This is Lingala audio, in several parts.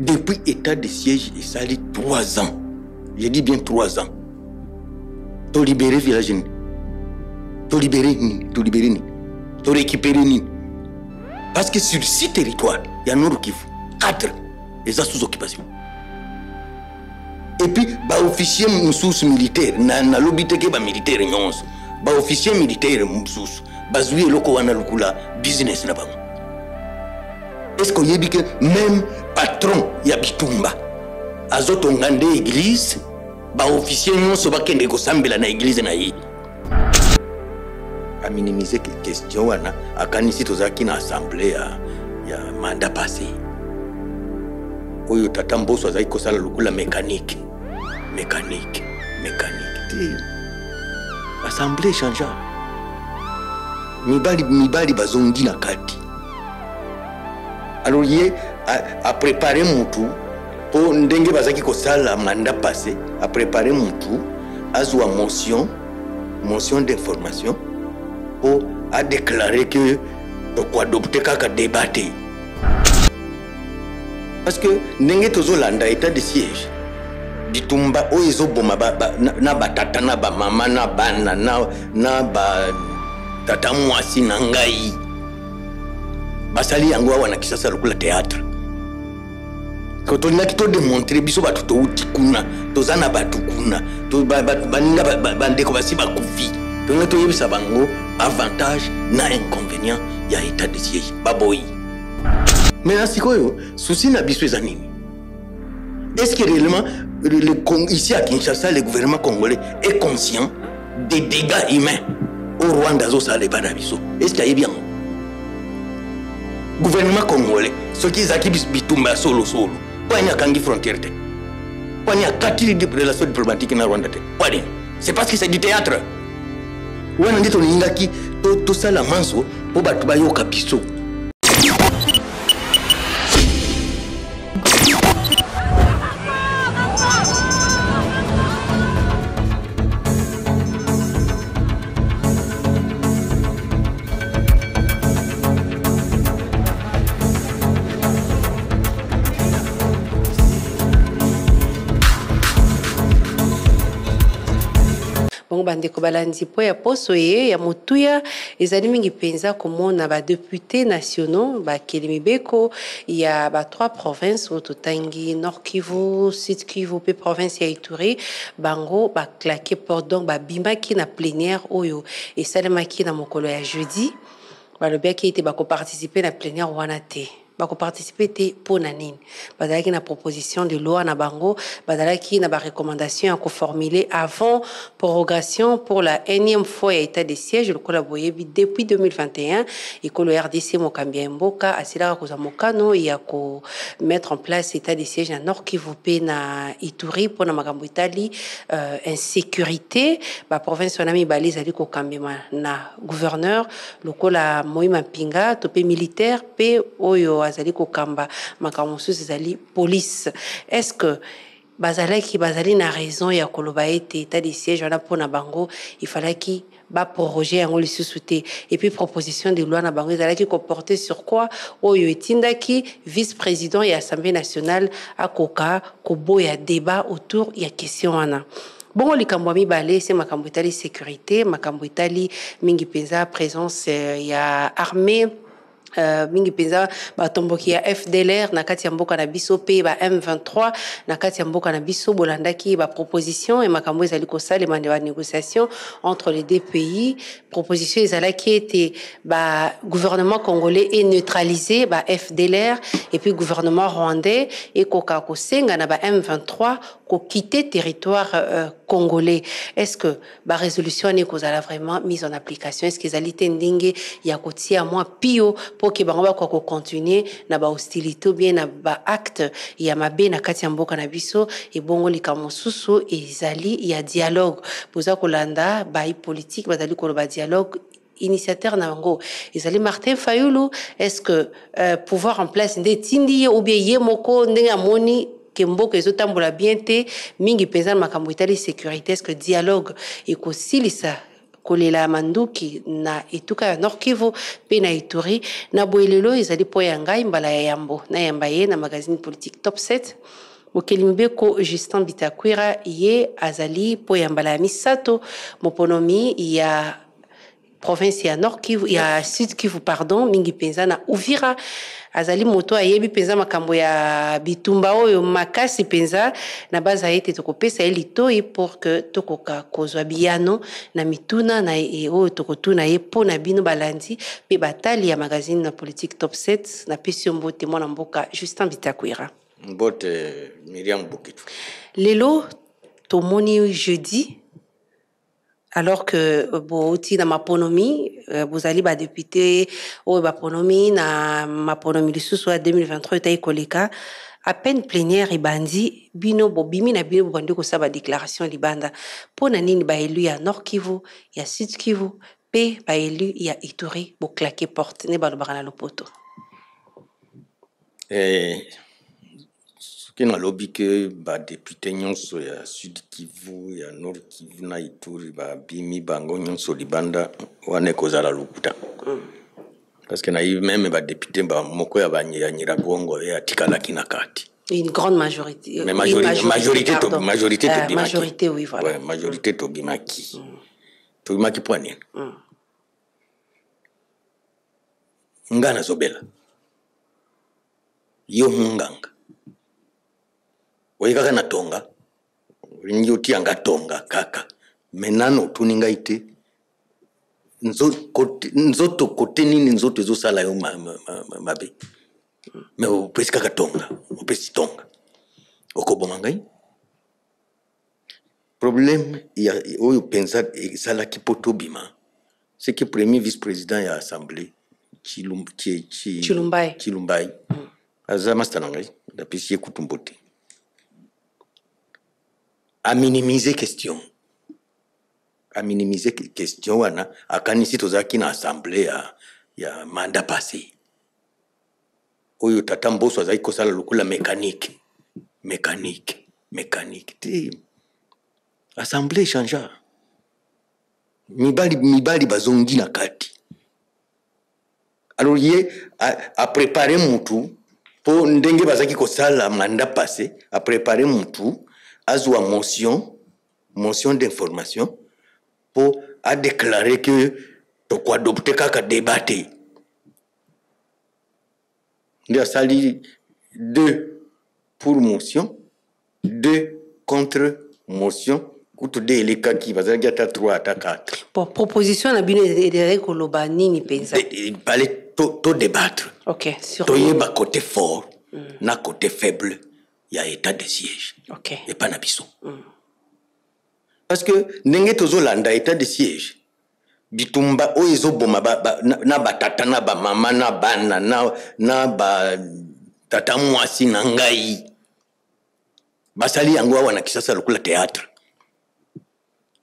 depuis état de siège, il s'allie 3 ans. Je dis bien 3 ans. Tu libéré le village. Tu libéré ni. Tu récupéré ni. Parce que sur 6 territoires, il y a Nord Kivu, 4, ils sont sous occupation. Et puis, les officiers militaires, na lobité que les militaires les officiers militaires, les loko wana lukula business na bango. Est-ce que vous avez que même patron ya bitumba azotongande église, les officiers nyonso bakende kosambela na église na ye. A minimiser que question wana akanisi tozaki na assemblée ya mandat passé. Oyo tata Mbosso azaki kosala lukula mécanique. Assemblée changea. Mibali bazongi na kati. Alors il a préparé mutu pour ndenge bazaki kosala mandat passé, a préparé mutu azwa motion d'information pour a déclaré que pourquoi adopter kaka débattre. Parce que ndenge tozolanda état de siège bitumba oyo boma na batata na ba mama na bana na ba tata mwasi na ngai basali yango wana kisasa lokula théâtre quand on a kito démontrer biso batu to uti kuna tozana batu kuna to baninga bandeko basi bakufi to ngato yebisa bango avantage na inconvénient ya état de siège baboyi. Mais asikoyo souci na biso ezanini. Est-ce que réellement ici à Kinshasa, le gouvernement congolais est conscient des dégâts humains au Rwanda? Est-ce qu'il y a bien? Le gouvernement congolais, ce qui est acquis bitumba solo. Pourquoi il y a kangi frontière? Pourquoi il y a 4 relations diplomatiques dans Rwanda? C'est parce que c'est du théâtre. Ou on a dit que tout ça la manso pour battre bayo kapiso. Bandeko balandi po ya poso ye ya motuya ezali mingi penza komona ba députés nationaux ba kelimibeko ya ba 3 provinces ototangi Nord Kivu, Sud Kivu pe province ya Ituri bango ba claquer pardon ba bimaki na plénière oyo et salemaki na mokolo ya jeudi ba lobiaki ete ba ko participer na plénière wana te. Bako participer pour nanine bazalaki na proposition de loi na bango bazalaki na ba recommandation à formuler avant prorogation pour la énième fois état de siège le collaborer depuis 2021 et que le RDC mokambia mboka asila ko za mokano ya ko mettre en place état de siège na Nord Kivu pe na Ituri pour na makambo itali insécurité ba province onami balizali ko kambema na gouverneur lokola Moïma Pinga topé militaire pe oyo azali kokamba makambo mosusu ezali police. Est-ce que bazali na raison ya koloba ete état de siège wana pona bango il fallait ki ba proroger yango lisusu te et puis proposition de loi na bango ezalaki ko porter sur quoi oyo etindaki vice-président et assemblée nationale akoka koboya débat autour ya question wana. Bon, likambo mibale c'est makambo itali sécurité makambo itali mingi penza présence ya armée mingi penza batomboki ya FDLR na kati ya mboka na biso pe ba M23 na kati ya mboka na biso bolandaki ba proposition et makambo ezali ko salema ba négociation entre les deux pays. Proposition ezalaki ete ba gouvernement congolais est neutralisé ba FDLR et puis gouvernement rwandais et koka ko senga na ba M23 ko quitter territoire congolais. Est-ce que ba résolution n'est kozala vraiment mise en application? Est-ce que ezali ndenge ya kotia moi pio pour que bango ba ko continuer na ba hostilité ou bien na ba acte ya mabe na kati ya mboka na biso et bongo likambo susu ezali ya dialogue poza kolanda ba politique bazali ko ba dialogue initiateur nango ezali Martin Fayulu. Est-ce que pouvoir en place nde tindi ou bien yemoko ndenga moni kemboka ezotambola bien te mingi penza makambo itali sécurité? Est-ce que dialogue ekosilisa kolela manduki na etuka ya Nord Kivu pe na Ituri na boelelo ezali po ya ngai mbala ya yambo na yamba ye na magazine politique Top 7 mokeli mbeko Justin Bitakwira ye azali po ya mbala ya misato moponomi ya province ya Nord Kivu ya Sud Kivu pardon mingi penza na Uvira azali moto ayebi penza makambo ya bitumba oyo makasi penza na baza ete tokopesa ye litoi pour que tokoka kozwa biyano na mituna na oyo tokotuna ye mpo na bino balandi pe batali ya magazine na politique Top 7 na pesi yo mbote mwana mboka Justin Bitakwira mbote Miriam Bukitu lelo tomoni jeudi alors que boti na maponomi bozali ba député o ba ponomi na maponomi lisusu ya 2023 tayi koleka à peine plénière ibandi bino bobimi na bino bandi ko saba déclaration libanda pona nini ba élu ya Nord Kivu ya Sud Kivu pe ba élu ya Ituri bo claquer porte ne ba lobana lopoto kina lobby que ba député nyonso ya Sud Kivu ya Nord Kivu na Ituri ba bimi bango nyonso libanda wane kozala lokuta parce que na même ba député ba moko ya Nyiragongo ya tikala kina kati une grande majorité mais majorité oui voilà ouais, majorité to bimaki point ngana zobela yo munganga oye kaka na tonga ringi utianga tonga kaka menano tuninga ite nzoto kote nini nzoto ezo sala yo mabe me opesi kaka tonga opesi tonga okoboma ngai problème ya oyo pensa sala kipoto bima c'est que premier vice-président ya assemblée Chilumbai azama stanangai da pesi kutumbote à minimiser question wana akanisi tozaki na assemblée ya mandat passé oyo tata Mboso azaki kosala lokula mécanique te assemblée changea mibali bazongi na kati alors ye a préparé mutu po ndenge bazaki kosala mandat passé a préparé mutu azwa motion d'information pour a déclarer que pourquoi adopter kaka débattre ndia sali 2 pour motion 2 contre motion kuto de eleka ki bazaki ata 3 ata 4 pour proposition na bino de koloba nini penza parler to débattre OK sur to yeba côté fort na côté faible il y a état de siège OK et pas na biso parce que ndenge tozolanda état de siège bitumba oyo ezoboma na batata na ba mama na bana na ba tata mwasi na ngai basali yango wana kisasa lokula théâtre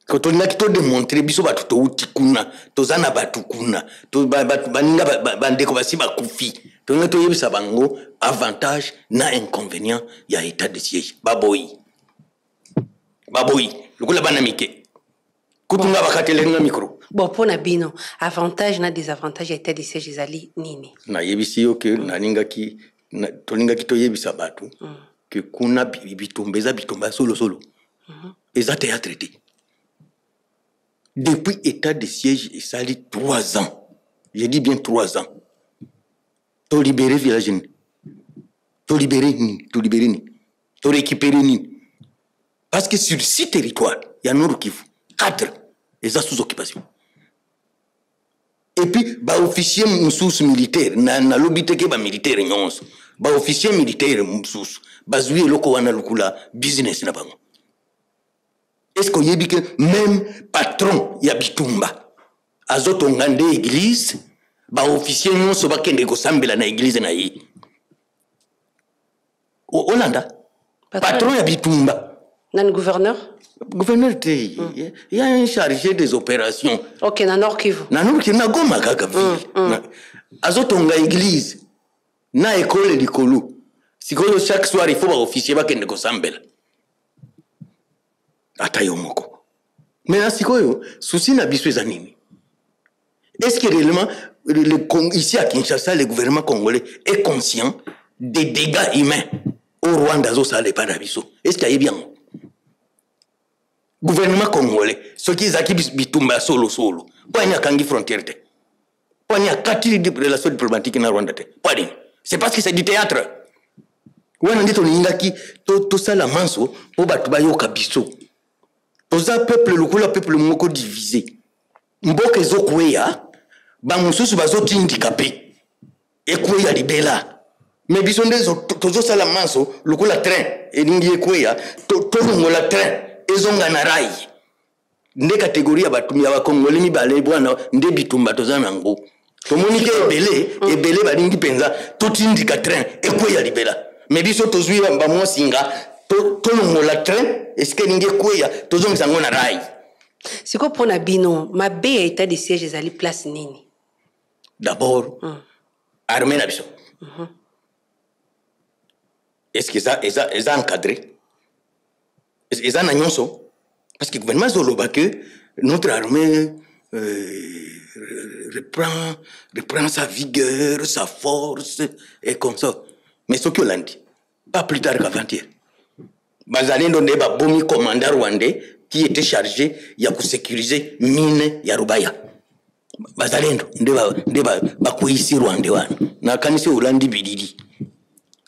ko to ngaki to démontrer biso batu to uti kuna tozana batu kuna to baninga bandeko basiba kufi to ngaki to yebisa bango avantage na inconvénient ya état de siège baboyi lokula bana mike kutunga bakatelenga micro bon pona bino avantage na désavantage ya état de siège ezali nini na yebisi yo que naningaki tolingaki to yebisa batu que kuna bitumba solo eza théâtre te depuis état de siège esali 3 ans je dis bien 3 ans to libérer village ni to libérer ni to récupérer ni parce que sur 6 territoires il y a Nord Kivu 4 eza sous occupation et puis ba officier mususu militaire na lobite ke ba militaire nyonso ba officier militaire mususu bazui loko wana lukula business na bango. Est-ce qu'on y dit que même patron ya bitumba azoto ngande église ba officier nyonso bakende ko sambela na église na yi Hollanda patron ya bitumba nan gouverneur il y a un chargé des opérations. OK, na Nord Kivu. Na Nord Kivu na Goma kaka ville. Azotonga église na école likolo. Sikoyo chaque soir il faut ba officier bakende ko sambela. Ata yo moko. Maintenant, sikoyo, souci na biso ezanini. Est-ce que réellement, ici à Kinshasa, le gouvernement congolais est conscient des dégâts humains au Rwanda, ça n'est pas d'abisso? Est-ce qu'il y a bien? Gouvernement congolais, ce qui est acquis bitumba solo, pas une kangi frontière, pas une quatrième de relations diplomatiques na Rwanda, pas d'une. C'est parce que c'est du théâtre. Ou on dit ton ingaki, tout ça la manso, pour battre yo kabiso. Tout ça peuple le peuple moko divisé. Mboke zo kweya, ba mususu bazo handicapé. Et kweya libela. Mais biso ndezo tozo sala manso, lokola train, et ningi kweya, to la train, ezonga na rai. Nde catégorie ya batumi ya bakongole mibale bwana nde bitumba toza nango. Tomonike ebele balingi penza, to tindika train, et kweya libela. Mais biso tozwi ba mo singa, to la train, est-ce que ningi kweya, tozonga sango na rai. C'est quoi pour Nabino? Ma B a été des sièges, ils allaient place nini? D'abord, armée nabiso. Est-ce que ça est encadré? Est-ce que ça n'a pas? Parce que le gouvernement Zoloba que notre armée reprend sa vigueur, sa force, et comme ça. Mais ce que l'on dit, pas plus tard qu'avant-hier. Bazalé donné ba bomi commandant rwandais qui était chargé de sécuriser mine ya Rubaya. Bazalendo ndeba bakuisi rwandais wana na kanisi Holandi bididi.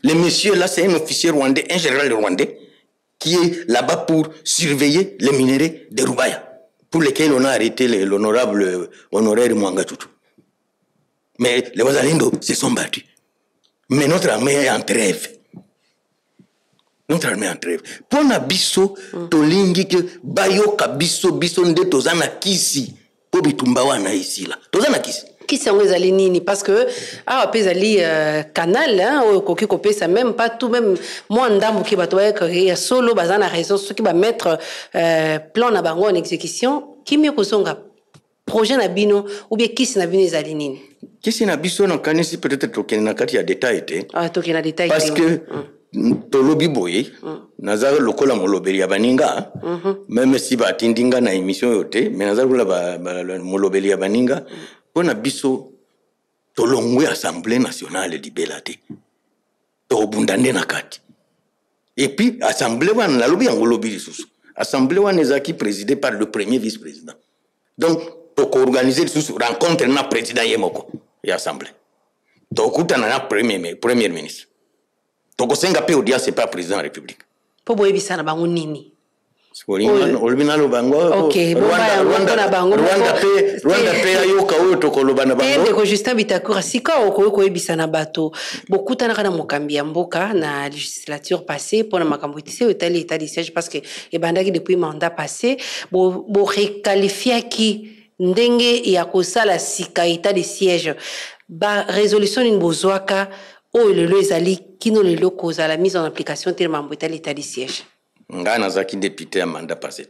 Le monsieur là c'est un officier rwandais, un général rwandais qui est là-bas pour surveiller les minéraux de Rubaya, pour lesquels on a arrêté l'honorable honoraire Mwangatutu. Mais les Bazalendo se sont battus. Mais notre armée est en trêve. Notre armée en trêve. Pour na biso tolingi que bayoka biso nde tozana kisi po bitumba wana ici là. Tozana kisi. Kisi yango ezali nini? Parce que ezali canal hein koki kopesa même pas tout même moi ndambo ki bato ya solo bazana raison ceux qui va mettre plan na bango en exécution kimi kozonga projet na bino ou bien kisi na bino ezali nini? Kisi na biso na kanisi peut-être tokena kati ya détail te. Tokena détail parce que tolobi boye naza lokola molobeli ya baninga même si batindinga na émission yote mais naza lokola molobeli ya baninga pona biso tolongwe assemblée nationale libela te tobundande na kati et puis assemblée wana nalobi yango lobi lisusu assemblée wana ezaki présidée par le premier vice-président donc toko organiser lisusu rencontre na président yemoko ya assemblée tokutana na premier ministre tokosenga pe audience c'est pas président de la République. Po boyebisa na bango nini? Olbinalo bango. OK, Rwanda pe ayoka oyo tokoloba na bango. Ndeko Justin Bitakura sika okoyebisa na bato. Bokutana kana mokambi ya mboka na législature passée pour na makambo itise otali état de siège parce que ebandaki depuis mandat passé bo requalifier ki ndenge ya kosala sika état de siège ba résolution ni bozwaka o lelo ezali kino lelo koza la mise en application tellement mbota l'état de siège. Ngana zaki député à mandat passé.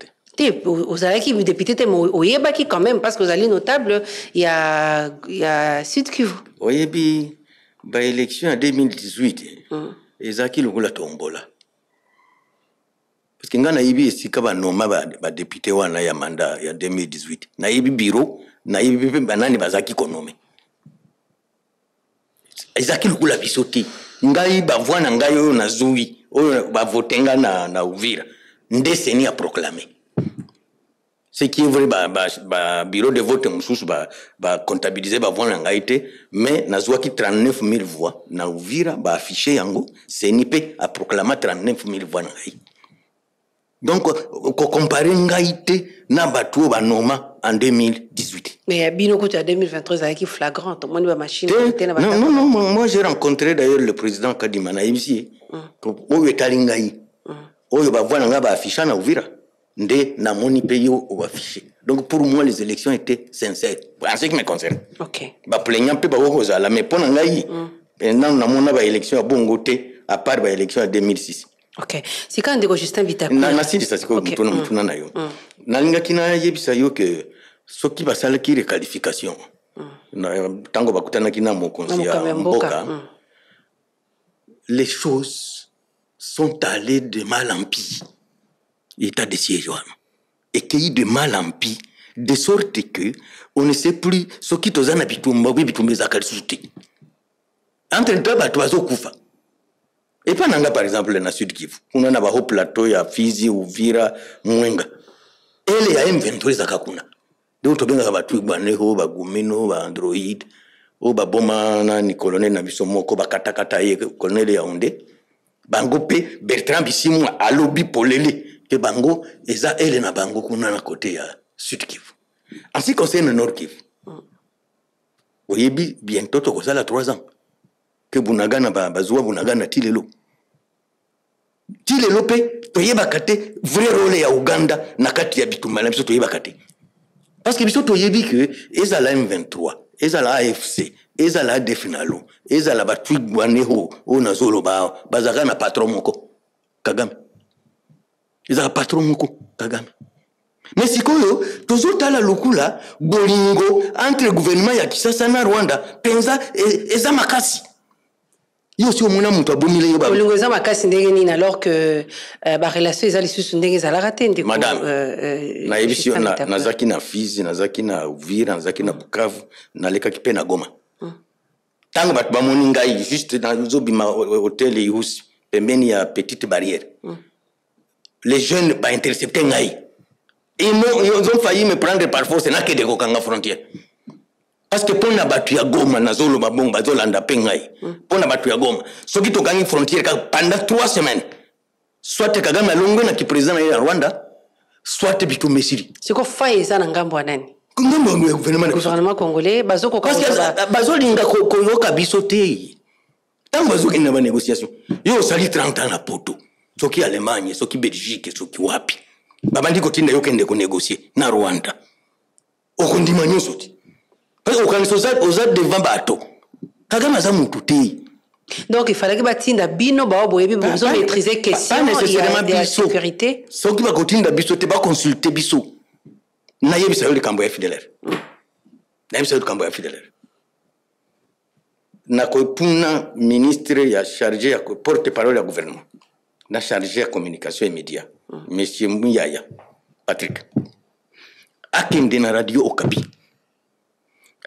Vous allez qui député te oyebaki quand même parce que vous allez notable il y a Sud Kivu. Oyebi ba élection en 2018 ezaki lokola tombola. Parce que ngana yibi esika ba noma ba député wana ya mandat ya 2018. Na yibi bureau, na yibi banani bazaki konome. Ezaki lukula bisoti ngai bavwana ngai oyo na zui oyo bavotenga na Uvira ndeseni a proclamer ce qui est vrai ba bureau de vote mususu ba comptabiliser bavwana ngai te mais nazwaki 39 000 voix na Uvira ba afficher yango CNP a proclamer 39 000 voix na ngai donc ko comparer ngai te na batu ba noma en 2018. Mais bino côté en 2023 avec flagrant tout le monde va machine non moi j'ai rencontré d'ailleurs le président Kadima na ici ko etalingai oyo ba voilà nga ba afficher na Uvira nde na moni payo o afficher donc pour moi les élections étaient sincères en ce qui me concerne. OK Ba plaignant pe ba ko za la mais pona ngai pendant na mona ba élection à bongo te à part ba élection en 2006. OK c'est quand ndeko Justin Bitakura na si ça c'est ko mutuna na yo nalinga kina yebisa yo que ce qui va saler qui requalification tango bakutana kina mokonzi ya mboka les choses sont allées de mal en pis état de siège écueilli de mal en pis, de sorte que on ne sait plus ce qui te zana bitumba bitumba zakal souté. Entre temps, bato bazokufa. Et pas nanga par exemple na Sud Kivu. On a ba plateau ya Fizi, Uvira, Mwenga. Elle ya M23 zakakuna. Donc to benga batu baneho ba gumino ba android o ba boma na ni colonel na biso moko ba katakata ye colonel ya onde. Bango pe Bertrand Bisimou a lobby polele que bango eza elle na bango kuna na côté ya Sud Kivu. En ce qui concerne le Nord Kivu. Oyebi bientôt to kozala 3 ans que bunagana bazwa bunagana tilelo. Tilelo pe toyeba kate vrai rôle ya Uganda na kati ya bitumba na biso toyeba kate. Parce que biso toyebi que ezala M23, ezala AFC, ezala Definalo, ezala batwigwaneho o nazolo bazaka na patron moko Kagame. Ezala patron moko Kagame. Mais sikoyo tozotala lokula bolingo entre le gouvernement ya Kinshasa na Rwanda penza eza makasi. Yo si omona mutu abomile yo ba bolingo eza makasi ndenge nini alors que ba relation eza lisusu ndenge ezala raté ndeko madame na yebisi nazaki na Fizi nazaki na Uvira nazaki na Bukavu naleka kipe na Goma tango batu bamoni ngai juste dans zobima hôtel Ihusi pembeni ya petite barrière les jeunes ba intercepter ngai. Ils ont failli me prendre par force na ke de kokanga frontière. Parce que pour na batu ya Goma na zolo babongo bazolanda pengai. Pour na batu ya Goma. Soki to gangi frontière pendant 3 semaines. Soit Kagame alongo na ki président na Rwanda, soit bitu mesiri. Siko faye za na ngambo ya nani? Ngambo ya gouvernement congolais bazoko parce que bazolinga koyoka biso te. Tant bazoki na ba négociation. Yo sali 30 ans na poto. Soki Allemagne, soki Belgique, soki wapi. Babandi kotinda yokende ko négocier na Rwanda. Okondima nyoso ti. Parce que okanisoza oza devant bato. Kagame aza mutu te. Donc il fallait que batinda bino ba boyebi besoin maîtriser question de la sécurité. Soki ba kotinda biso te ba consulter biso. Na yebisa yo le kambo ya FDLR. Na yebisa yo le kambo ya FDLR. Na ko puna ministre ya chargé ya porte-parole ya gouvernement. Na chargé ya communication et médias. Monsieur Mouyaya Patrick akende na radio Okapi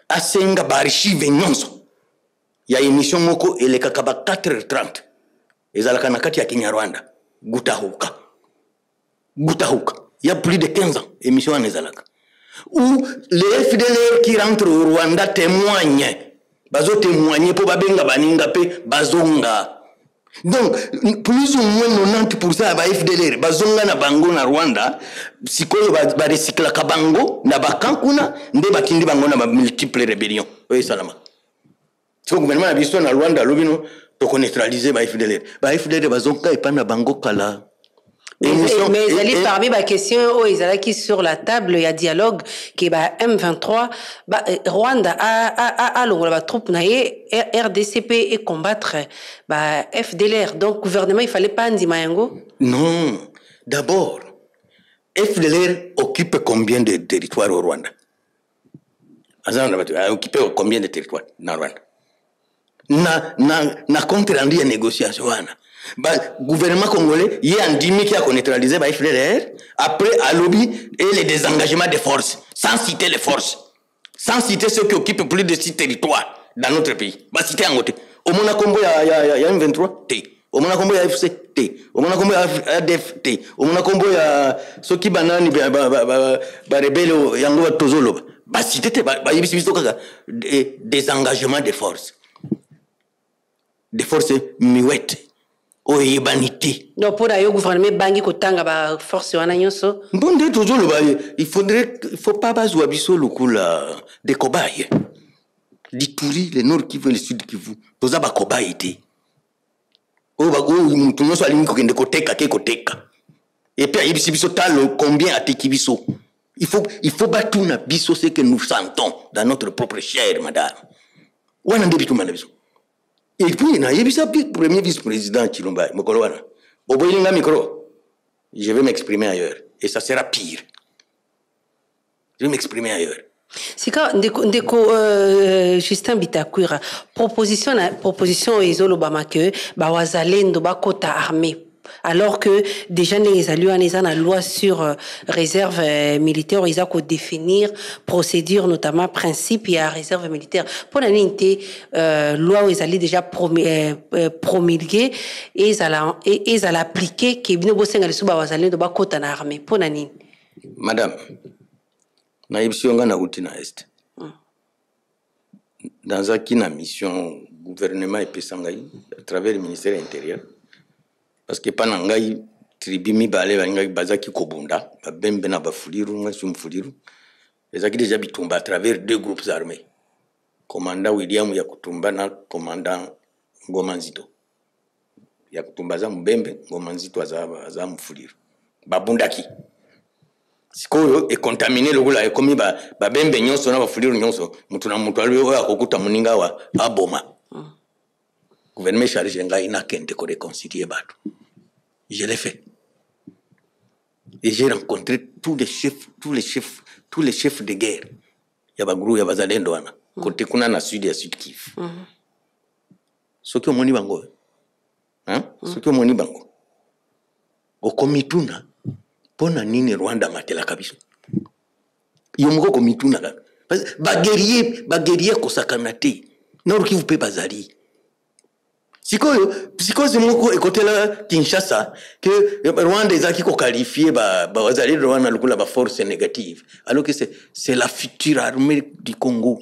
asenga ba archive nyonso ya émission moko elekaka ba 4h30 ezalaka na kati ya Kinyarwanda gutahuka il y a plus de 15 ans émission ezalaka où les FDLR qui rentrent au Rwanda témoignent bazo témoigner po babenga baninga pe bazonga. Donc, plus ou moins 90% ba FDLR bazonga na bango na Rwanda sikoyo ba recycla kabango na bakankuna nde batindi bango na ba multiple rébellions. Oui salama. So gouvernement na biso na Rwanda lobino to ko neutraliser ba FDLR. Ba FDLR bazonga epana bango kala. Mais ils parmi ma question ils allaient qui sur la table il y a dialogue qui ba M23 Rwanda a longo la troupe naie RDCP et combattre ba FDLR donc gouvernement il fallait pas ndima yango. Non, d'abord FDLR occupe combien de territoires au Rwanda? Azana occupe combien de territoires na Rwanda? Na compte rendu ya négociation wana. Gouvernement congolais y a un dimi qui a neutralisé par FDLR après à lobby et le désengagement des forces sans citer les forces sans citer ceux qui occupent plus de 6 territoires dans notre pays ba citer en côté au mona combo ya M23 T au mona combo ya FC T au mona combo ya ADF T au mona combo ya ceux qui banani ba rebelle yango tozolo ba citer te ba yibisi biso kaka désengagement des forces muettes. O yebanité. Donc pour le gouvernement bangi kotanga ba force wana nyonso. Bonde tozolo ba il faut pas bazwa biso lokula de cobayes. L'Ituri, le Nord Kivu, le Sud Kivu, toza ba cobayes té. O ba go mutu nyonso ali ko kende koteka ke koteka. Et puis yebisi biso talo combien ateki biso. Il faut batuna biso ce que nous sentons dans notre propre chair madame. Wana ndebitu mana biso. Et puis, il y a premier vice-président Chilomba, Mokolowana. Au bout d'un micro, je vais m'exprimer ailleurs. Et ça sera pire. Je vais m'exprimer ailleurs. C'est quand Justin Bitakwira, proposition Ezolo Bama que Bawazalendo Bakota armée. alors que déjà les alliés en la loi sur réserve militaire ils ont définir procédure notamment principe et à réserve militaire pour la loi où ils allaient déjà promulguer et ils allaient appliquer qui bino bosenga les suba wazalendo de ba kota na armée pour la nini madame na ibsionga na utina est dans une mission gouvernement et pesangai à travers le ministère intérieur parce que pas nangai tribimi balé bangai bazaki kobunda babembe na bafuliru ngasi mfuliru ezaki déjà bitumba à travers deux groupes armés commandant William Yakutumba na commandant Ngoma Nzito Yakutumba za mbembe Ngoma Nzito za mfuliru babundaki sikoyo e contaminé le gula e komi babembe nyonso na bafuliru nyonso mutu na mutu aliyo akokuta muninga wa aboma gouvernement chargé ngai na kende ko réconcilier batu je l'ai fait et j'ai rencontré tous les chefs de guerre ya baguru ya bazalendo wana kote kuna na sud ya Sud Kivu soki omoni bango soki omoni bango okomituna pona nini Rwanda matela kabiso yomoko komituna ka bagerier kosakana te Nord Kivu pe bazali sikoyo moko ekotela Kinshasa que Rwanda ezaki ko qualifier bazali Rwanda lukula ba force négative alors que c'est la future armée du Congo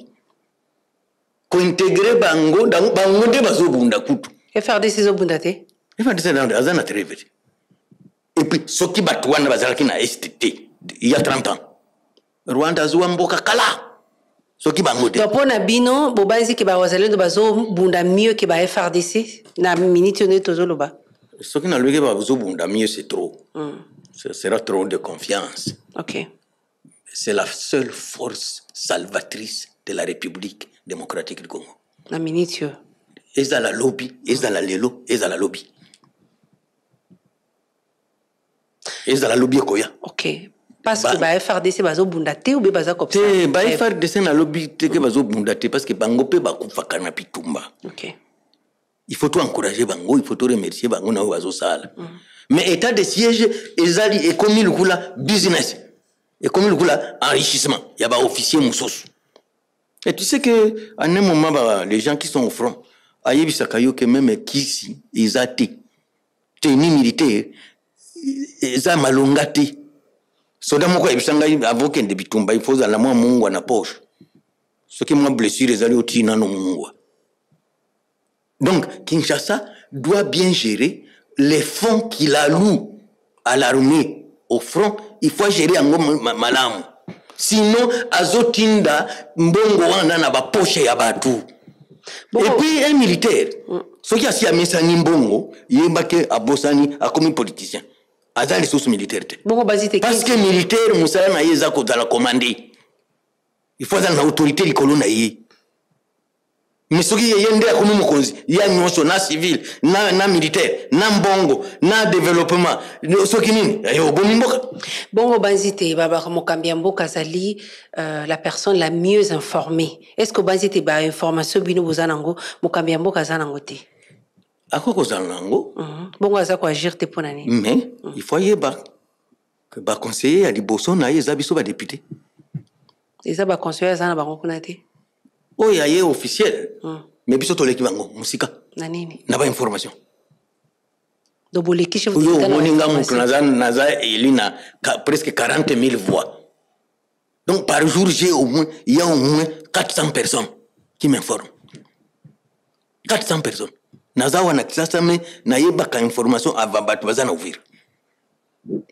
ko intégrer bango de bazobunda kutu FRDC zobunda te FRDC azana treve et puis soki batwana bazalaki na STT il y a 30 ans Rwanda zuwa mboka kala soki bango te donc pona bino bobanzi ke ba wazalendo bazobunda mieux que ba FRDC na minute ne tozoloba soki na lweke bazobunda mieux c'est trop ce sera trop de confiance. OK, c'est la seule force salvatrice de la République démocratique du Congo. La minute. Eza la lobby, eza la lelo, eza la lobby. Eza la lobby koya. OK. Parce que ba FRDC bazo bundate ou be baza kopsa. Ba FRDC na lobby teke bazo bundate parce que bango pe bakufa kana pitumba. OK. Il faut tout encourager bango, il faut tout remercier bango na bazo sala. Mais état de siège ezali ekomi lukula business. Ekomi lukula enrichissement. Ya ba officier musosu. Et tu sais que en un moment les gens qui sont au front ayebisaka yo que même kisi ezate tenue militaire eza malongate. Soda moko ebisanga avoke de bitumba il faut za la moi mungu na poche. Ce qui moi blessure ezali otina no mungu. Donc Kinshasa doit bien gérer les fonds qu'il alloue à l'armée au front, il faut gérer en malamu. Sinon azotinda mbongo wana na ba poche ya batu. Et puis un militaire ce qui a si amesani mbongo yembake abosani akomi politicien. Azali source militaire. Parce que militaire musala na yeza ko dala commander. Il faut avoir l'autorité likolo na ye. Mais ce qui est yende akomi mukonzi ya nyonso na civil na militaire na mbongo na développement ce qui nini ayo bomi mboka. Bongo banzite baba mokambia mboka zali la personne la mieux informée. Est-ce que banzite ba information bino bozanango mokambia mboka zanango te? Akoko zanango. Bongo aza ko agir te pona ni. Mais il faut yeba que ba conseiller à liboso na yeza biso ba député. Eza ba conseiller zana ba ngokuna te. Oh ya ye officiel. Mais biso to leki bango musika. Na nini? Na ba information. Doboleki chef de l'État. Yo moninga mutu naza elina presque 40 000 voix. Donc par jour il y a au moins 400 personnes qui m'informent. 400 personnes. Naza wana kisasa me na yeba ka information avant batu bazana ouvrir.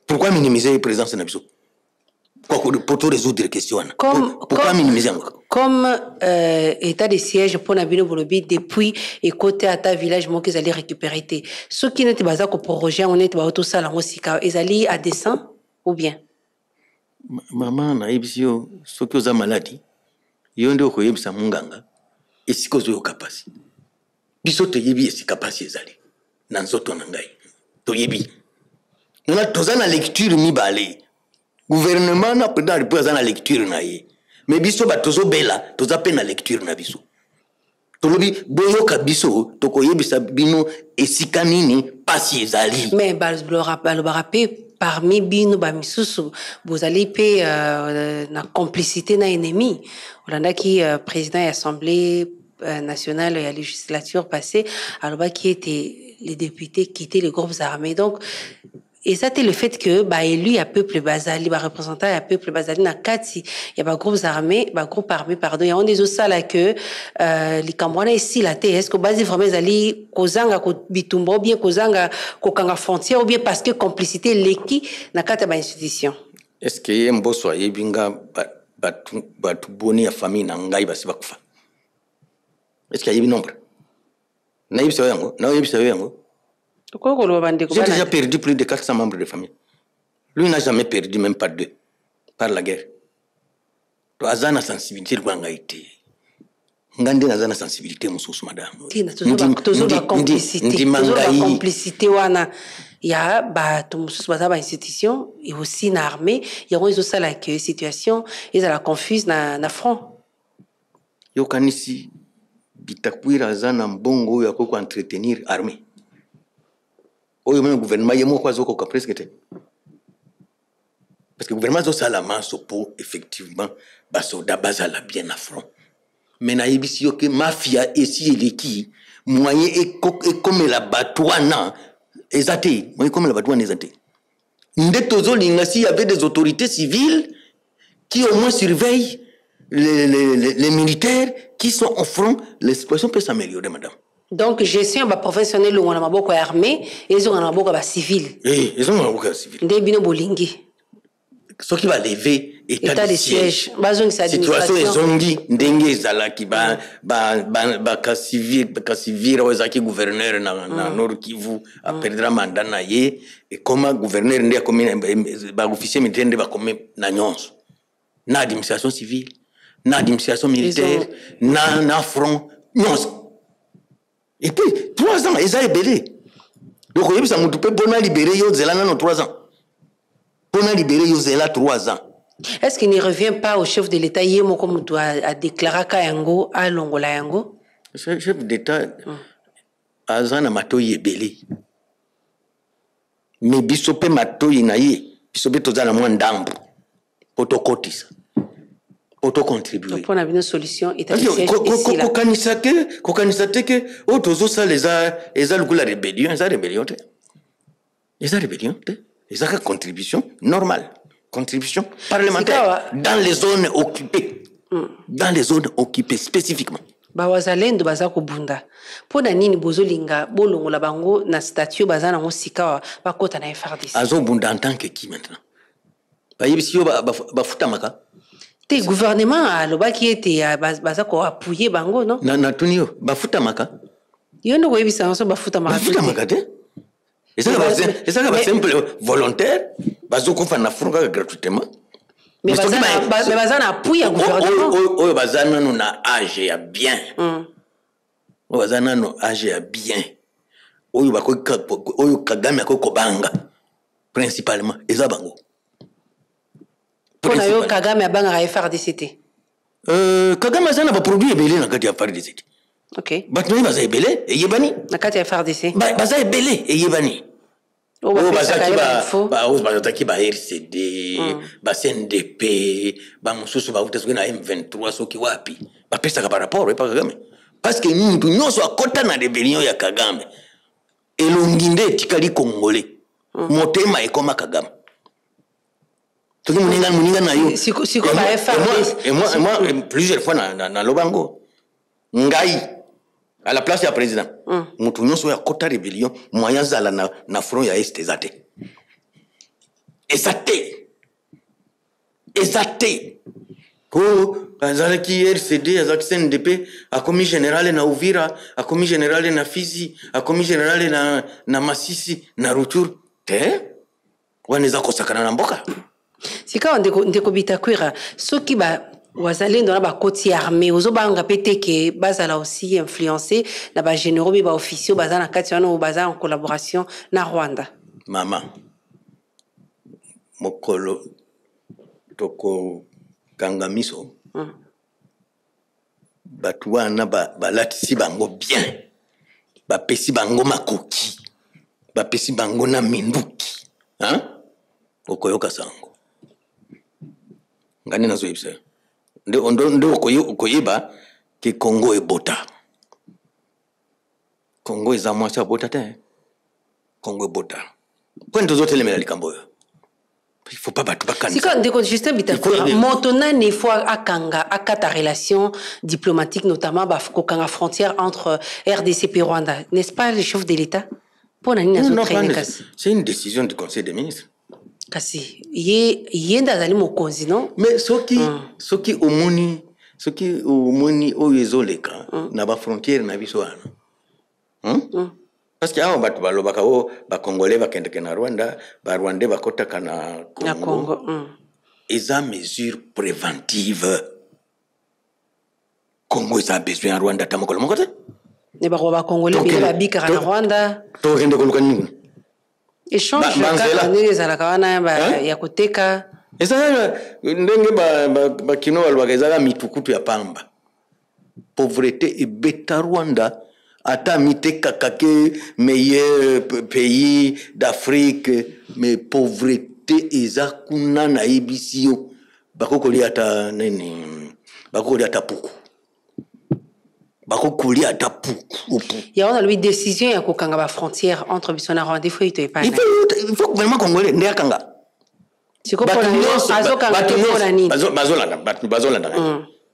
Pourquoi minimiser la présence na biso? Pour tout résoudre les questions. Pourquoi minimiser encore? Comme état de siège pour Nabino Bolobi depuis et côté à ta village moi qu'ils allaient récupérer té. Ceux qui n'étaient pas au projet on était au tout ça la musica ils allaient à descend ou bien maman na ebisio ceux qui ont maladie yonde okoyebisa munganga esikozo yo kapasi biso te yebi esikapasi ezali na nzoto na ngai to yebi na tozana lecture mi balé gouvernement n'a pas de la lecture na ye mais biso ba tozo bela toza pe na lecture na biso tolobi boyoka biso tokoyebisa bino esika nini pasi ezali. Mais balobaka mpe parmi bino bamisusu bozali mpe na complicité na ennemi olandaki président ya assemblée nationale ya législature passée alobaki ete les députés quittaient les groupes armés. Donc et ça c'était le fait que élu ya peuple bazali représentant ya peuple bazali na kati ya groupes armés pardon ya on des osala que likambo wana esila te est-ce que basi vraiment ezali kozanga ko bitumba ou bien kozanga kokanga frontière ou bien parce que complicité leki na kati ya institution. Est-ce que ye mboso ayebinga batu boni ya famille na ngai basi bakufa? Est-ce qu'il y a un nombre? J'ai déjà perdu plus de 400 membres de famille. Lui n'a jamais perdu, même pas 2, par la guerre. Azana sensibilité, Ngande azana sensibilité, moussous, madame. Toujours la complicité, wana. Il y a une institution, et aussi une armée, il y a aussi la situation, ils ont la confuse na front. Yokanisi. Bitakwira azana mbongo ya koko entretenir armée. Oyo même gouvernement yemo kwa zoko ka presque te. Parce que gouvernement zo salama so pour effectivement basoda bazala bien à front. Mais na yebisi yo ke mafia esi eleki moyen et comme la batouana ezate, moyen comme la batouana ezate. Ndetozo lingasi y avait des autorités civiles qui au moins surveillent les militaires qui sont au front, la situation peut s'améliorer, madame. Donc, gestion professionnelle ou on a beaucoup armée, et ils ont un beaucoup civil. Oui, ils ont un beaucoup civil. Des bino bolingi. Ce qui va lever état de siège. Situation est zongi, ndenge zalaki ba civil ozaki gouverneur na Nord Kivu a perdre mandat na ye et comment gouverneur ndé comme ba officier militaire ndé ba comme na nyonso. Na administration civile. Na administration militaire, na front, non. Et puis, 3 ans, ils ont libéré. Donc, il y a un libéré, il y a 3 ans. Pour libérer, il y a 3 ans. Est-ce qu'il ne revient pas au chef de l'État, Yemo, comme tu as déclaré Kayango, à Longola Yango? Le chef d'État, Azana Matoyi est belé. Mais Bisope Matoyi naïe, Bisope Tozana moins d'ambre. Potokotis. Auto-contribuer. Pour une solution, il y a une contribution normale. Contribution parlementaire dans les zones occupées. Dans les zones occupées spécifiquement. Bawazalendo bazako bunda. Pona nini bozolinga bolongola bango na statut bazana ngo sikawa bakota na FRDC. Azo bunda en tant que qui maintenant? Bayebisi yo bafutamaka. Le gouvernement a qui était bazako appuyer bango non na tunio bafutamaka yo ndo koyebisa so bafutamaka te ça va simple volontaire bazoko fa na frunga gratuitement mais bazana appuyer gouvernement oyo bazana no na âge ya bien bazana no âge ya bien oyo Kagame akoko banga principalement eza bango. Pour yo Kagame abanga FRDC. Kagame azana ba produit ebele na kati ya FRDC. OK. Batoi baza ebele e yebani. Na kati ya FRDC. Baza ebele e yebani. O bazaki ba RCD, ba CNDP, ba mususu ba utesuke na M23 soki wapi. Ba pesa ka par rapport pa Kagame. Parce que muntu nyonso akota na rebellion ya Kagame. Elonginde tikali congolais. Motema ekoma Kagame. Et moi, plusieurs fois, dans Lobango, Ngai, à la place du président, Moutounion soit à Kota Rébellion, moyen zala na front ya Est ezate. Oh, Azalaki RCD, Azalaki CNDP, a commis général na Uvira, a commis général na Fizi, a commis général na Masisi, na Rutur. Te? Waneza kosakana na mboka. Sika ndeko Bitakwira soki wazalendo na bakoti armée ozobanga pété bazala aussi influencé na ba généraux ba officiaux bazana kati wana baza en collaboration na Rwanda. Mama mokolo toko kangamiso bato wana balatisi bango bien, bapesi bango makoki, bapesi bango na minduki, okoyoka sango. Ngani nazoyebisa nde okoyeba ke Congo ebota. Congo eza mwasi abota te. Congo ebota. Point tozotelemela likambo oyo. Il faut pas battre bakani. C'est quand de Justin Bitafura montona ne fois akanga akata relation diplomatique notamment kokanga frontière entre RDC et Rwanda. N'est-ce pas le chef de l'État? Pour nani nazo traîner kasi. C'est une décision du Conseil des ministres. Kasi yenda zali mokonzi non? Mais soki omoni oyo ezoleka na ba frontière na biso wana. Parce que aho batu balobaka ba Congolais bakendeke na Rwanda, ba Rwandais bakotaka na Congo. Eza mesure préventive. Congo eza besoin Rwanda tamoko moko te. Ne ba Congolais ba bika na Rwanda. To rende koluka nini? Échange ka nini za la kawana ya koteka. Eza ndenge ba kino balobaka eza mitukutu ya pamba. Pauvreté et beta Rwanda. Ata mite kakake meilleur pays d'Afrique, mais pauvreté eza kuna na ibisio bakokoli ata nene bakokoli ata puku bakokoli ata puku. Ya on a lui décision ya kokanga ba frontière entre biso na Rwanda, il faut il faut gouvernement congolais ndé akanga siko pour bazolanda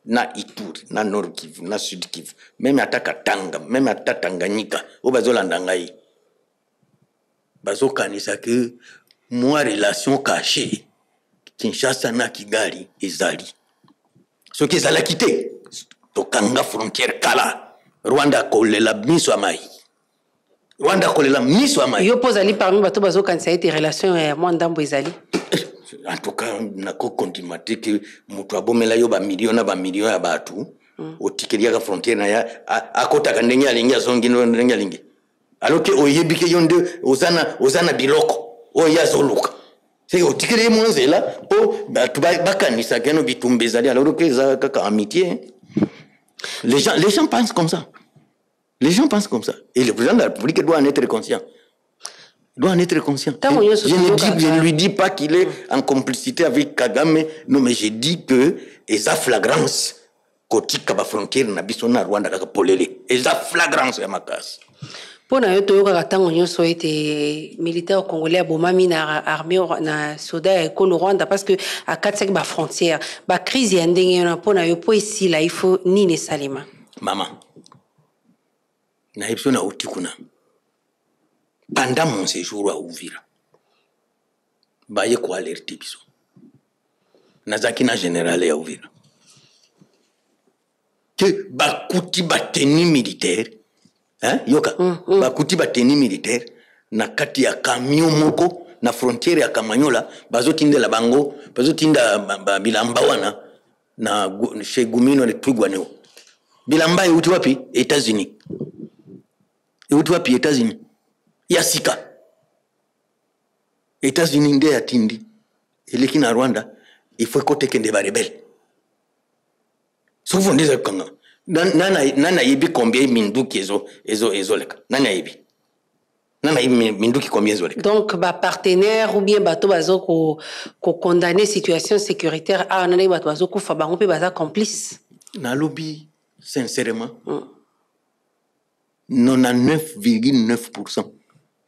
na Ituri, na Nord Kivu, na Sud Kivu, même ata Katanga, même ata Tanganyika, o bazolanda ngai. Bazokanisa que moi relation cachée Kinshasa na Kigali ezali. Ce qui ezala quitté, to kanga frontière kala. Rwanda kolela miso amai. Rwanda kolela miso amai. Yo pose ali parmi bato bazokanisa ete relation ya mwandambo ezali. En tout cas, nako kontimate que mutu abomela yo ba million ya batu otikeli ya frontière na ya akota kandenge alingi azongi no ndenge alingi alors que oyebike yonde ozana biloko oya zoluka c'est otikeli mo nzela po batu bakanisa keno bitumbezali alors que za kaka amitié. Les gens pensent comme ça. Les gens pensent comme ça et le président de la République doit en être conscient. Doit en être conscient. Je ne lui dis pas qu'il est en complicité avec Kagame, non, mais je dis que esa flagrance côté kaba frontière na biso na Rwanda kaka polele. Esa flagrance ya makasi. Pona yo toyoka katango nyonso ete militaire congolais bomami na armée na soda ya kolo Rwanda parce que à 4-5 ba frontière ba crise ya ndenge na pona yo po ici là il faut nini salima. Maman. Na ipso na utikuna. Pendant mon séjour à Uvira, baye ko alerter biso. Nazaki na général ya Uvira. Que bakuti bateni militaire, yoka, bakuti bateni militaire na kati ya camion moko na frontière ya Kamanyola, bazotindela bango, bazotinda bilamba wana na chez Gumino le Twigwaneo. Bilamba yuti wapi? États-Unis. Yuti wapi États-Unis? Yasika. États-Unis nde atindi. Eleki na Rwanda, il faut côté kende ba rebelle. Souvent des kanga. Nana yebi combien minduki ezo leka. Nana yebi. Nana yebi minduki combien ezo leka. Donc ba partenaire ou bien bato bazo ko condamner situation sécuritaire a nana bato bazo ko fa bango pe baza complice. Na lobby sincèrement. 99,9%.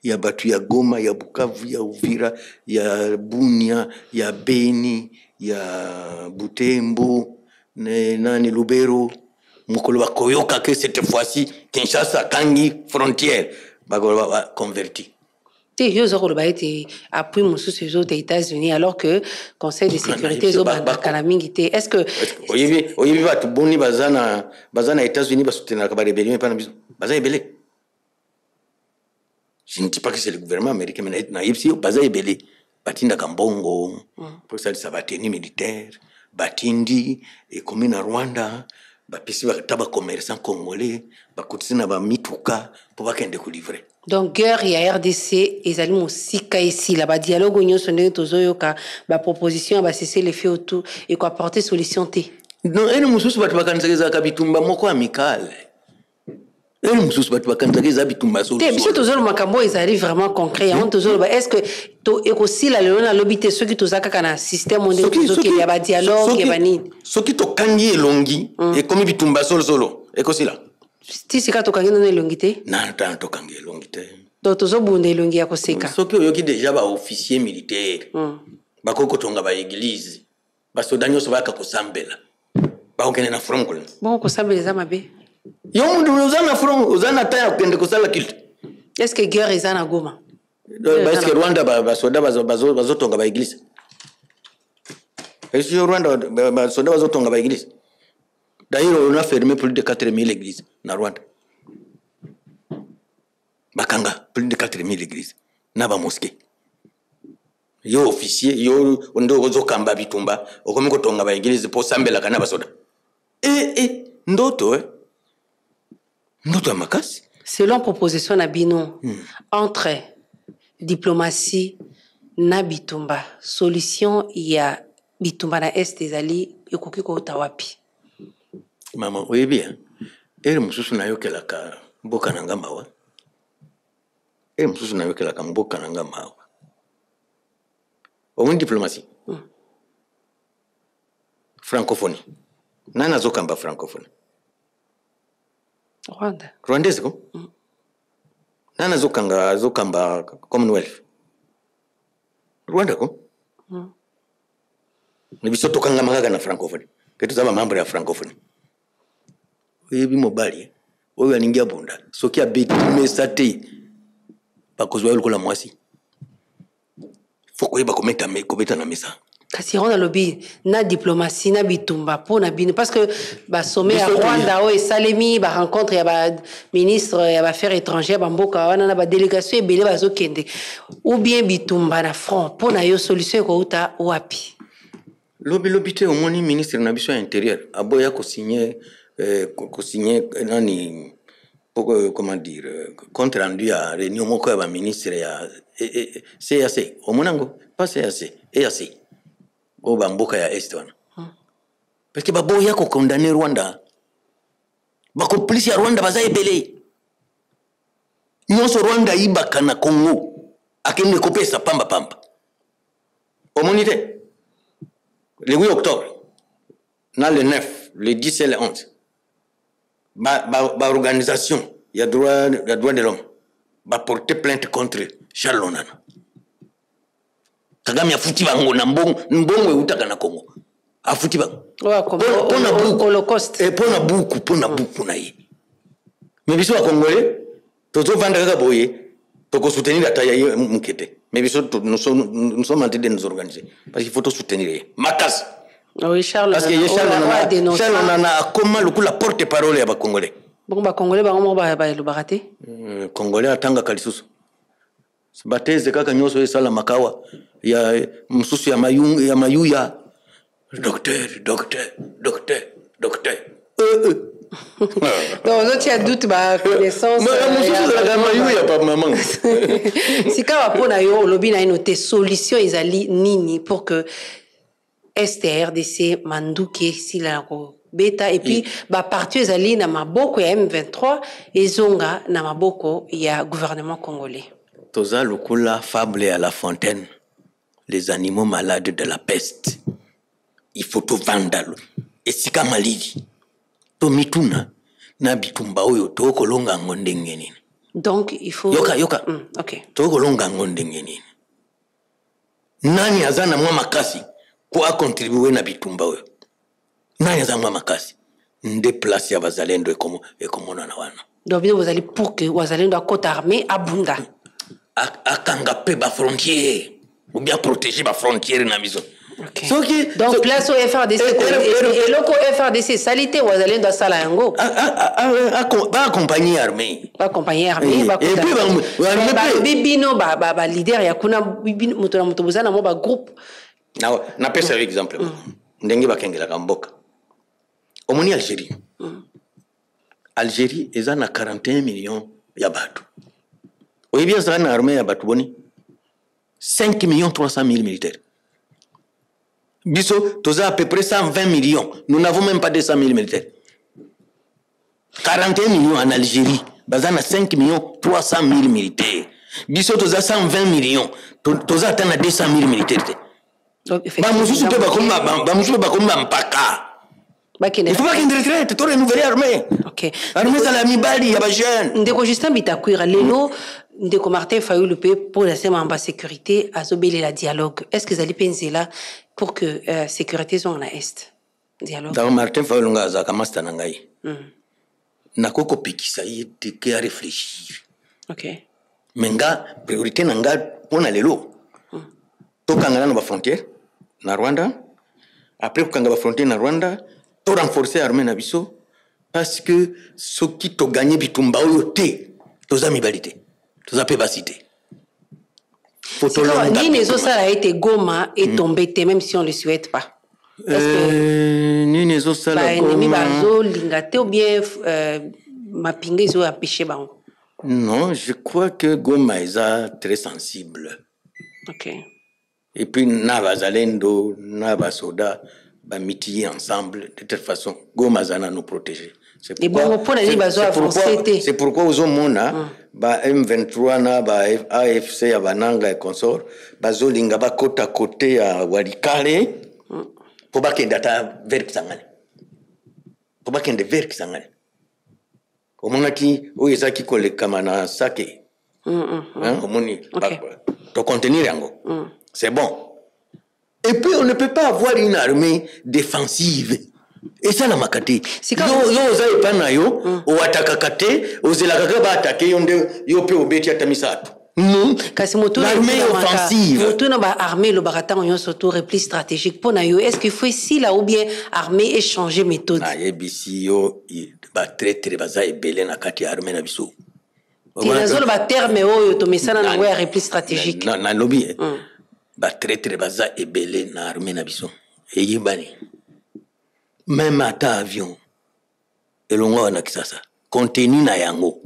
Il y a Batu, il y a Goma, il y a Bukavu, il y a Uvira, il y a Bunia, il y a Beni, il y a Butembo, Nani Lubero, Mukolo Koyoka, que cette fois-ci, Kinshasa, Kangi, frontière, Bagola converti. Yo zoko ba été appui musu ces autres États-Unis alors que Conseil de sécurité zo ba kalamingité. Est-ce que oyebi batu boni bazana États-Unis basutena ka ba rébellion pas na biso. Baza ebele. Je ne dis pas que c'est le gouvernement américain, mais naïbsi, baza ebele, batinda kambongo, pour ça, ça va tenir militaire, batindi, et comme na Rwanda, bapisi bakataba commerçant congolais, bakutisina ba mituka, pour bakende ko livrer. Donc, guerre, il y a RDC, ils allaient aussi ici, là, bas dialogue, on y a sonné, tozoyoka, bah proposition, bah cesser les faits autour, et quoi apporter solution T. non ene mususu batu bakanzageza kabitumba moko amical ene mususu batu bakanzageza bitumba so te biso tozolo makambo ezali vraiment concret on tozolo est-ce que to ekosila lelo na lobité ceux qui tozaka kana système on dit que ya ba dialogue ya bani soki to kangi elongi e komi bitumba solo ekosila ti sika to kangi na elongi te na ta to kangi elongi te to tozobunda elongi ya koseka soki oyoki déjà ba officier militaire bakoko tonga ba église basoda nyonso baka kosambela bakokende na front kole bon kosambeleza mabe yo mundu uzana front uzana taya kende kosala kitu est-ce que guerre ezana Goma est-ce que Rwanda basoda bazotonga ba église est-ce que Rwanda basoda bazotonga ba église d'ailleurs on a fermé plus de 4000 églises na Rwanda bakanga plus de 4000 églises na ba mosquée yo officier yo ndo ozokamba bitumba okomi kotonga ba église po sambela kana basoda ndoto makasi selon proposition na bino entre diplomatie na bitumba solution ya bitumba na est ezali ekoki kota wapi mama oyebi ere mususu na yokelaka mboka na ngamawa ere mususu na yokelaka mboka na ngamawa Au diplomatie. Francophonie. Nana zokamba francophonie. Rwanda. Rwandese ko? Nana zokamba Commonwealth. Rwanda ko? Ni biso tokanga magaga na francophonie. Ketu zaba mambo ya francophonie. Oyebi mobali. Oyo aningia bunda. Soki abeti mesate. Bakozwa yolo la mwasi. Faut que kometa na mesa kasi on a lobby na diplomatie na bitumba po na bino parce que ba sommet à Rwanda o esalemi ba rencontre ya ba ministre ya ba affaires étrangères ba mboka wana na ba délégation ebele bazokende ou bien bitumba na front po na yo solution ko uta wapi lobby te omoni ministre na biso intérieur aboya ko signer nani comment dire compte rendu à réunion moko ya ba ministre ya CAC omonango pas CAC EAC o bamboka ya est wana parce que baboya ko condamner Rwanda ba complice ya Rwanda baza ebele nyonso Rwanda ibaka na Congo akende kopesa pamba omonite le 8 octobre na le 9 le 10 et le 11 ba organisation ya droit de l'homme ba porter plainte contre Charles Lonana Kagame afuti bango na mbongo utaka na Congo afuti bango pona holocaust pona buku na ye mais biso ba congolais toto vanda kaka boye toko soutenir ata ya mukete mais biso nous sommes en train de nous organiser parce qu'il faut tout soutenir makas oui Charles parce que Charles Lonana comment le coup la porte-parole ya ba congolais bon ba congolais ba mo ba le baraté congolais atanga kalisusu bateze kaka nyoso esala makawa ya msusu ya mayuya docteur non non tu as doute ba connaissance ya mayuya pa maman sika ba pona yo lobi na inote solution ezali nini pour que STRDC manduke sila ko beta et puis ba parti ezali na maboko ya M23 ezonga na maboko ya gouvernement congolais toza lokula fable à la fontaine les animaux malades de la peste il faut tout vandalo et sika malidi to mituna na bitumba oyo to kolonga ngonde ngeni donc il faut yoka OK to kolonga ngonde ngeni nani azana mwa makasi kwa contribuer na bitumba oyo nani azana mwa makasi nde place ya bazalendo ekomona na wana donc vous allez pour que wazalendo a côte armée abunda akanga pe ba frontière ou bien protéger ba frontière na maison. Okay. Donc place au FRDC et loko FRDC salité wazalendo a sala yango ba accompagner armée ba et puis bibino ba leader ya kuna bibino moto bozana mo ba groupe na pesa exemple ndenge bakengela kamboka omoni Algérie ezana 41 millions ya batu oui bien ça na armée ya batu boni 5 300 000 militaires Biso, tu as à peu près 120 millions. Nous n'avons même pas 200 000 militaires. 41 millions en Algérie. Bazan a 5 millions 300 000 militaires. Biso, tu as 120 millions. Tu as atteint 200 000 militaires. Donc, Il faut pas qu'il y ait une retraite. Tu as renouvelé l'armée. Ok. L'armée, c'est la Mibali, il y a des jeunes. Ndeko Justin Bitakwira, Lelo, Ndeko Martin Fayou pour la sécurité, à Zobélé la dialogue. Est-ce que vous allez penser là pour que la sécurité soit en Est? Dialogue. Ndeko Martin Fayou nga za kamasta nangai. Nakoko pikisa yete ke a réfléchir. Ok. Menga priorité nanga pona lelo. Tokangana na ba frontière na Rwanda. Après kanga ba frontière na Rwanda, to renforcer l'armée na biso parce que ce qui to gagné bitumba oyote, toza mibalité. Toza pebacité. Ni ça a été Goma et tombé même si on ne le souhaite pas. Ni nezo sala ennemi bazo lingate ou bien mapinga ils ont empêché ba. Non, je crois que Goma est très sensible. OK. Et puis na bazalendo, na basoda ba mitiller ensemble de toute façon Goma zana nous protéger. C'est pourquoi aux homona ba M23 na ba AFC ya bananga et consort bazo linga ba côté à côté à Walikale. Pour pas qu'il y ait data vers Kisangani. Pour pas qu'il y ait vers Kisangani. Comme on a dit, où est-ce qu'il colle kamana sake? Pour contenir yango. C'est bon. Et puis on ne peut pas avoir une armée défensive. Et ça la makati. Yo za ipana yo, o atakakate, o zelakaka ba attaquer yo pe obeti atamisatu. L'armée offensive. Moto na ba armée le barata on surtout repli stratégique pour na yo. Est-ce qu'il faut ici là ou bien armée échanger méthode? Na yebisi yo ba traiter baza ebele na kati armée na biso. Tinazo ba terme oyo to mesana na wa repli stratégique. Na lobby. Ba traiter baza ebele na armée na biso. E yibani. Même ata avion. Elongo na kisasa. Contenu na yango.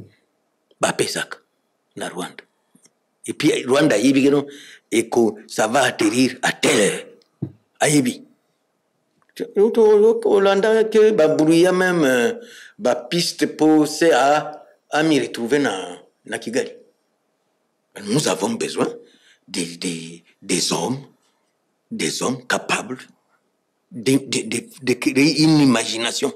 Ba pesaka na Rwanda. Et puis Rwanda et que ça va atterrir à telle heure. Aïbi. Hollanda que babouya même ba piste pour à m'y retrouver na Kigali. Nous avons besoin des hommes capables de créer une imagination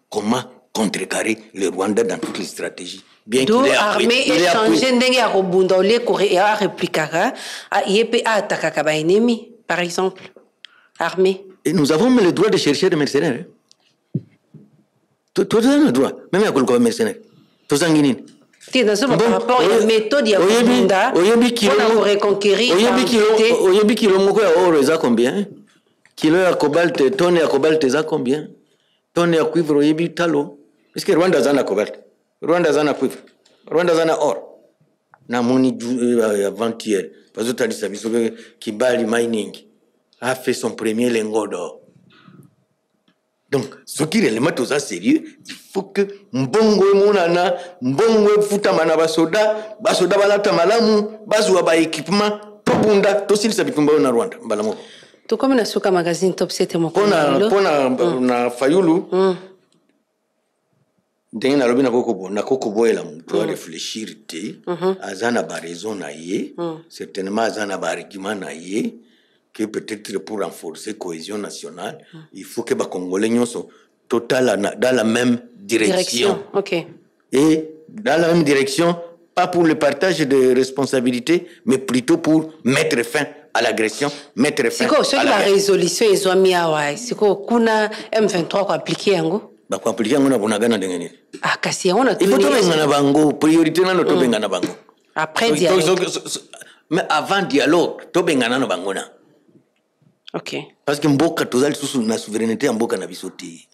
comment contrecarrer le Rwanda dans toutes les stratégies. Bien qu'il ait armée échanger ndenge ya robunda ole Korea répliquera a yep attaquer ba ennemi par exemple armée. Et nous avons le droit de chercher des mercenaires. Toi tu as le droit même à kolko mercenaires. To sanguine. Tu dans ce rapport il y a méthode ya robunda pour reconquérir. Oyebi kilo moko ya oro eza combien? Kilo ya cobalt, tonne ya cobalt eza combien? Tonne ya cuivre oyebi talo. Est-ce que Rwanda zana cobalt? Rwanda zana cuivre. Rwanda zana or. Na moni avant-hier. Parce que tu as dit ça, que Kibali Mining a fait son premier lingot d'or. Donc, ce qui est réellement tout ça sérieux, il faut que mbongo monana, mbongo futamana basoda balata malamu, bazwa ba équipement, tobunda, tosil sabitumba na Rwanda, mbalamo. To comme na soka magazine top 7 mo na Fayulu. Ndenge na lobi na kokobo ela mutu a réfléchir te azana ba raison na ye certainement azana ba argument na ye que peut-être pour renforcer cohésion nationale il faut que ba congolais nyonso total dans la même direction. OK. Et dans la même direction pas pour le partage de responsabilités mais plutôt pour mettre fin à l'agression, mettre fin à la résolution ils ont mis awa siko kuna M23 ko appliquer yango. Ba ko appliquer yango na bonagana ndenge nini? Ah kasi on a il faut tobengana bango priorité na no tobengana bango après dialogue mais avant dialogue tobengana na bango na. OK parce que mboka tozali susu na souveraineté ya mboka na biso te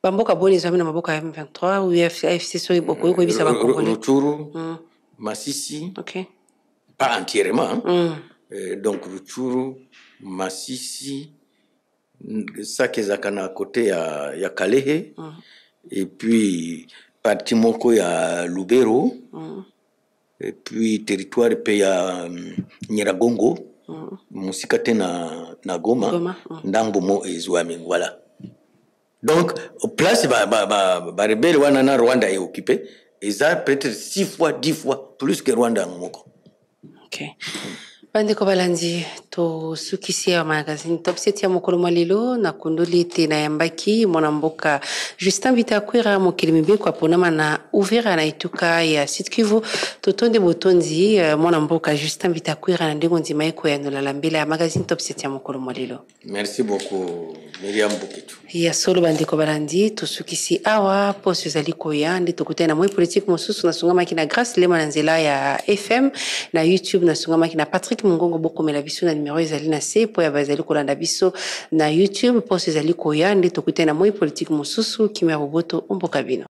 bamboka boni zami na maboka ya M23 ou AFC so iboko yoko bisa ba Congolais Rutshuru Masisi. OK pas entièrement donc Rutshuru Masisi ça qui est à côté ya Kalehe et puis parti moko ya Lubero et puis territoire pe ya Nyiragongo musika te na Goma. Ndambo mo ezwami, voilà. Donc place ba rebelle wana na Rwanda est occupé, et ça peut-être 6 fois 10 fois plus que Rwanda moko. OK. Bandeko balandi to sukisi ya magazine top 7 ya mokolo malelo na kundoli te na yambaki mwana mboka Justin Bitakwira mokili mibeko aponama na ouvert na ituka ya Sud Kivu totonde botondi mwana mboka Justin Bitakwira na ndengo nzima eko ya nola lambela ya magazine top 7 ya mokolo malelo. Merci beaucoup Miriam Bukitu. Ya solo bandeko balandi to sukisi awa poso zali koya ndi tokutana na moi politique mosusu na sungama kina Grâce Lema na nzela ya FM na YouTube na sungama kina Patrick Mungongo bokomela biso na numéro ezali na se po ya bazali kolanda biso na YouTube poso ezali koya ndi tokutana na moi politique mosusu kimya roboto omboka bino.